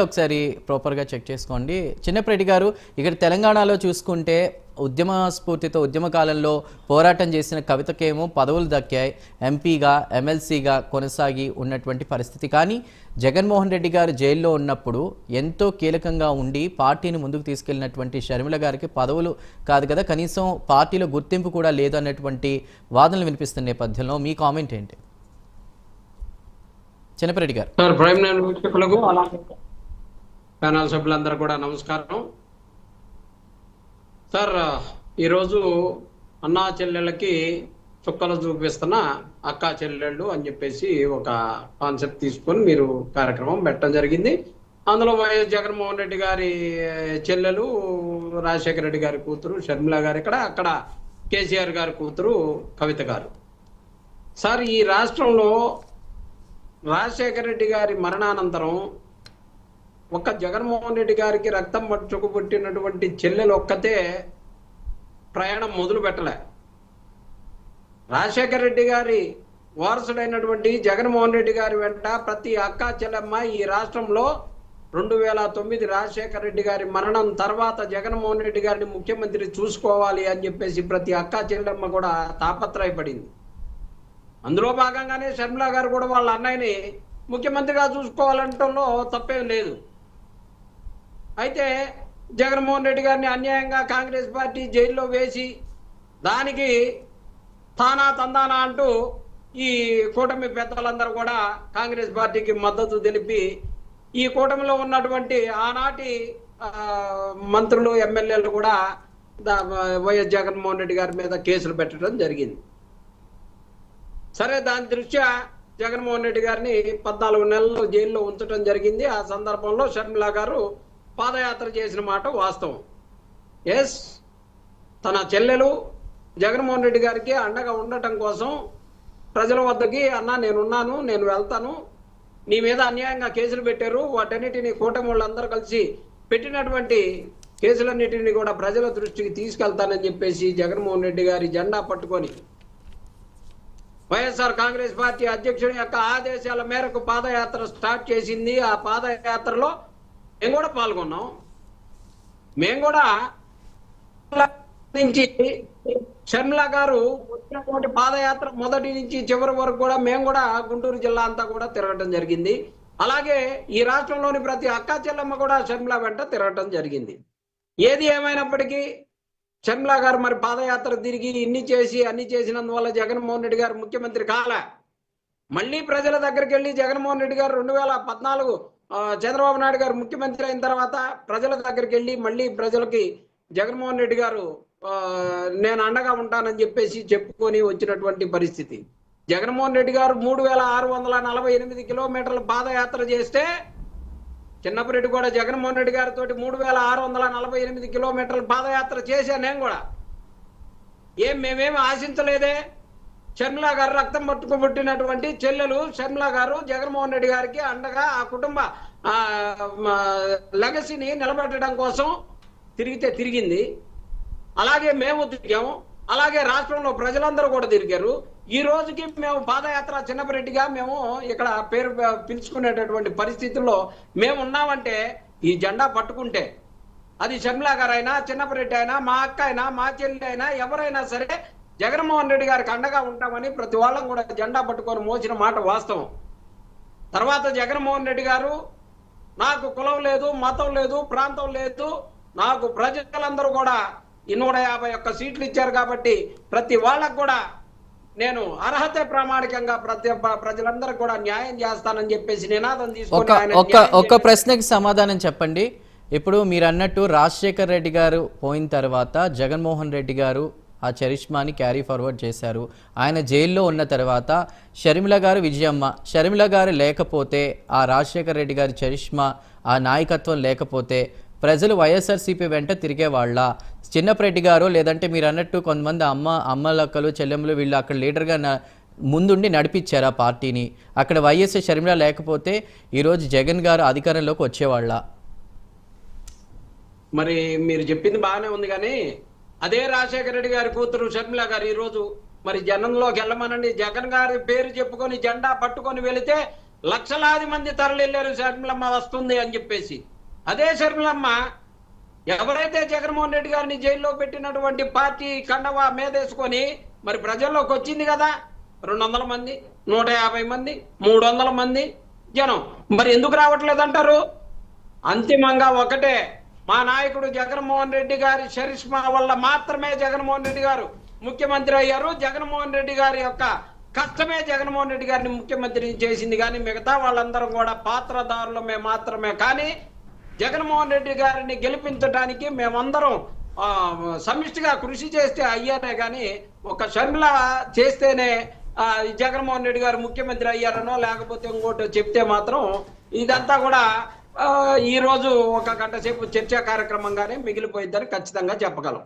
ఒకసారి ప్రాపర్గా చెక్ చేసుకోండి. చిన్నప్రెడ్డి గారు, ఇక్కడ తెలంగాణలో చూసుకుంటే ఉద్యమ స్ఫూర్తితో ఉద్యమ కాలంలో పోరాటం చేసిన కవితకేమో పదవులు దక్కాయి, ఎంపీగా ఎమ్మెల్సీగా కొనసాగి ఉన్నటువంటి పరిస్థితి. కానీ జగన్మోహన్ రెడ్డి గారు జైల్లో ఉన్నప్పుడు ఎంతో కీలకంగా ఉండి పార్టీని ముందుకు తీసుకెళ్లినటువంటి షర్మిల గారికి పదవులు కాదు కదా, కనీసం పార్టీలో గుర్తింపు కూడా లేదు అన్నటువంటి వాదనలు వినిపిస్తున్న నేపథ్యంలో మీ కామెంట్ ఏంటి చిన్నప్రెడ్డి గారు? సార్, ప్రైమ్ నైన్ వీక్షకులకు అలాగే ప్యానల్ సభ్యులందరూ కూడా నమస్కారం. సార్, ఈరోజు అన్నా చెల్లెళ్ళకి చుక్కలు చూపిస్తున్న అక్కా చెల్లెళ్ళు అని చెప్పేసి ఒక కాన్సెప్ట్ తీసుకొని మీరు కార్యక్రమం పెట్టడం జరిగింది. అందులో వైఎస్ జగన్మోహన్ రెడ్డి గారి చెల్లెలు రాజశేఖర రెడ్డి గారి కూతురు షర్మిల గారు ఇక్కడ, అక్కడ కేసీఆర్ గారి కూతురు కవిత గారు. సార్, ఈ రాష్ట్రంలో రాజశేఖర రెడ్డి గారి మరణానంతరం ఒక్క జగన్మోహన్ రెడ్డి గారికి రక్తం పట్టుకు పుట్టినటువంటి చెల్లెలు ఒక్కతే ప్రయాణం మొదలు పెట్టలే. రాజశేఖర రెడ్డి గారి వారసుడైనటువంటి జగన్మోహన్ రెడ్డి గారి వెంట ప్రతి అక్కా చెల్లెమ్మ ఈ రాష్ట్రంలో 2009 రాజశేఖర రెడ్డి గారి మరణం తర్వాత జగన్మోహన్ రెడ్డి గారిని ముఖ్యమంత్రి చూసుకోవాలి అని చెప్పేసి ప్రతి అక్కా చెల్లెమ్మ కూడా తాపత్రయపడింది. అందులో భాగంగానే షర్మిల గారు కూడా వాళ్ళ అన్నయ్యని ముఖ్యమంత్రిగా చూసుకోవాలంటంలో తప్పేం లేదు. అయితే జగన్మోహన్ రెడ్డి గారిని అన్యాయంగా కాంగ్రెస్ పార్టీ జైల్లో వేసి దానికి తానా తందానా అంటూ ఈ కూటమి పెద్దలందరూ కూడా కాంగ్రెస్ పార్టీకి మద్దతు తెలిపి ఈ కూటమిలో ఉన్నటువంటి ఆనాటి మంత్రులు ఎమ్మెల్యేలు కూడా వైఎస్ జగన్మోహన్ రెడ్డి గారి మీద కేసులు పెట్టడం జరిగింది. సరే, దాని దృష్ట్యా జగన్మోహన్ రెడ్డి గారిని 14 నెలలు జైల్లో ఉంచడం జరిగింది. ఆ సందర్భంలో షర్మిల గారు పాదయాత్ర చేసిన మాట వాస్తవం. ఎస్, తన చెల్లెలు జగన్మోహన్ రెడ్డి గారికి అండగా ఉండటం కోసం ప్రజల వద్దకి, అన్నా నేనున్నాను, నేను వెళ్తాను, నీ మీద అన్యాయంగా కేసులు పెట్టారు, వాటన్నిటిని కూటమి వాళ్ళందరూ కలిసి పెట్టినటువంటి కేసులన్నిటిని కూడా ప్రజల దృష్టికి తీసుకెళ్తానని చెప్పేసి జగన్మోహన్ రెడ్డి గారి జెండా పట్టుకొని వైఎస్ఆర్ కాంగ్రెస్ పార్టీ అధ్యక్షుడి యొక్క ఆదేశాల మేరకు పాదయాత్ర స్టార్ట్ చేసింది. ఆ పాదయాత్రలో మేము కూడా పాల్గొన్నాం. మేము కూడా నుంచి షర్మిల గారు వచ్చినటువంటి పాదయాత్ర మొదటి నుంచి చివరి వరకు కూడా మేము కూడా గుంటూరు జిల్లా అంతా కూడా తిరగటం జరిగింది. అలాగే ఈ రాష్ట్రంలోని ప్రతి అక్కా చెల్లెమ్మ కూడా షర్మిల వెంట తిరగటం జరిగింది. ఏది ఏమైనప్పటికీ షర్మిల గారు మరి పాదయాత్ర తిరిగి ఇన్ని చేసి అన్ని చేసినందువల్ల జగన్మోహన్ రెడ్డి గారు ముఖ్యమంత్రి కాలే. మళ్ళీ ప్రజల దగ్గరికి వెళ్ళి జగన్మోహన్ రెడ్డి గారు 2014 చంద్రబాబు నాయుడు గారు ముఖ్యమంత్రి అయిన తర్వాత ప్రజల దగ్గరికి వెళ్ళి మళ్ళీ ప్రజలకి జగన్మోహన్ రెడ్డి గారు నేను అండగా ఉంటానని చెప్పేసి చెప్పుకొని వచ్చినటువంటి పరిస్థితి. జగన్మోహన్ రెడ్డి గారు 3648 కిలోమీటర్ల పాదయాత్ర చేస్తే చిన్నప్పరెడ్డి కూడా జగన్మోహన్ రెడ్డి గారితో 3648 కిలోమీటర్ల పాదయాత్ర చేశాను నేను కూడా. మేమేమి ఆశించలేదే. షర్మిల గారు రక్తం పట్టుకుబుట్టినటువంటి చెల్లెలు షర్మిల గారు జగన్మోహన్ రెడ్డి గారికి అండగా ఆ కుటుంబ లెగసీని నిలబెట్టడం కోసం తిరిగింది. అలాగే మేము తిరిగాము, అలాగే రాష్ట్రంలో ప్రజలందరూ కూడా తిరిగారు. ఈ రోజుకి మేము పాదయాత్ర చిన్నపరెడ్డిగా మేము ఇక్కడ పేరు పిలుచుకునేటటువంటి పరిస్థితుల్లో మేము ఉన్నామంటే ఈ జెండా పట్టుకుంటే అది షర్మిల గారైనా చిన్నపరెడ్డి అయినా మా అక్క అయినా మా చెల్లి అయినా ఎవరైనా సరే జగన్మోహన్ రెడ్డి గారికి అండగా ఉంటామని ప్రతి వాళ్ళం కూడా జెండా పట్టుకొని మోసిన మాట వాస్తవం. తర్వాత జగన్మోహన్ రెడ్డి గారు నాకు కులం లేదు, మతం లేదు, ప్రాంతం లేదు, నాకు ప్రజలందరూ కూడా 151 సీట్లు ఇచ్చారు కాబట్టి ప్రతి వాళ్ళకు కూడా నేను అర్హత ప్రామాణికంగా ప్రజలందరూ కూడా న్యాయం చేస్తానని చెప్పేసి నినాదం తీసుకొని ఒక్క ప్రశ్నకి సమాధానం చెప్పండి. ఇప్పుడు మీరు అన్నట్టు రాజశేఖర్ రెడ్డి గారు పోయిన తర్వాత జగన్మోహన్ రెడ్డి గారు ఆ చరిష్మాని క్యారీ ఫార్వర్డ్ చేశారు. ఆయన జైల్లో ఉన్న తర్వాత షర్మిల గారు విజయమ్మ, షర్మిల గారు లేకపోతే ఆ రాజశేఖర్ రెడ్డి గారి చరిష్మా ఆ నాయకత్వం లేకపోతే ప్రజలు వైఎస్ఆర్సీపీ వెంట తిరిగేవాళ్ళ? చిన్నప్రెడ్డి గారు లేదంటే మీరు అన్నట్టు కొంతమంది అమ్మలక్కలు చెల్లెమ్మలు వీళ్ళు అక్కడ లీడర్గా ముందుండి నడిపించారు ఆ పార్టీని. అక్కడ వైఎస్ షర్మిల లేకపోతే ఈరోజు జగన్ గారు అధికారంలోకి వచ్చేవాళ్ళ? మరి మీరు చెప్పింది బాగానే ఉంది, కానీ అదే రాజశేఖర రెడ్డి గారి కూతురు షర్మిల గారు ఈరోజు మరి జనంలోకి వెళ్ళమనండి, జగన్ గారి పేరు చెప్పుకొని జెండా పట్టుకొని వెళితే లక్షలాది మంది తరలిల్లారు షర్మిలమ్మ వస్తుంది అని చెప్పేసి. అదే షర్మిలమ్మ ఎవరైతే జగన్మోహన్ రెడ్డి గారిని జైల్లో పెట్టినటువంటి పార్టీ కండవా మీదేసుకొని మరి ప్రజల్లోకి వచ్చింది కదా, 200 మంది, 150 మంది, 300 మంది జనం, మరి ఎందుకు రావట్లేదంటారు? అంతిమంగా ఒకటే, మా నాయకుడు జగన్మోహన్ రెడ్డి గారి చరిష్మా వల్ల మాత్రమే జగన్మోహన్ రెడ్డి గారు ముఖ్యమంత్రి అయ్యారు. జగన్మోహన్ రెడ్డి గారి యొక్క కష్టమే జగన్మోహన్ రెడ్డి గారిని ముఖ్యమంత్రిని చేసింది. కానీ మిగతా వాళ్ళందరూ కూడా పాత్రదారులమే మాత్రమే. కానీ జగన్మోహన్ రెడ్డి గారిని గెలిపించడానికి మేమందరం సమిష్టిగా కృషి చేస్తే అయ్యానే కానీ ఒక షర్మిల చేస్తేనే జగన్మోహన్ రెడ్డి గారు ముఖ్యమంత్రి అయ్యారనో లేకపోతే ఇంకోటి చెప్తే మాత్రం ఇదంతా కూడా ఈ రోజు 1 గంట సేపు చర్చా కార్యక్రమంగానే మిగిలిపోయిద్దని ఖచ్చితంగా చెప్పగలం.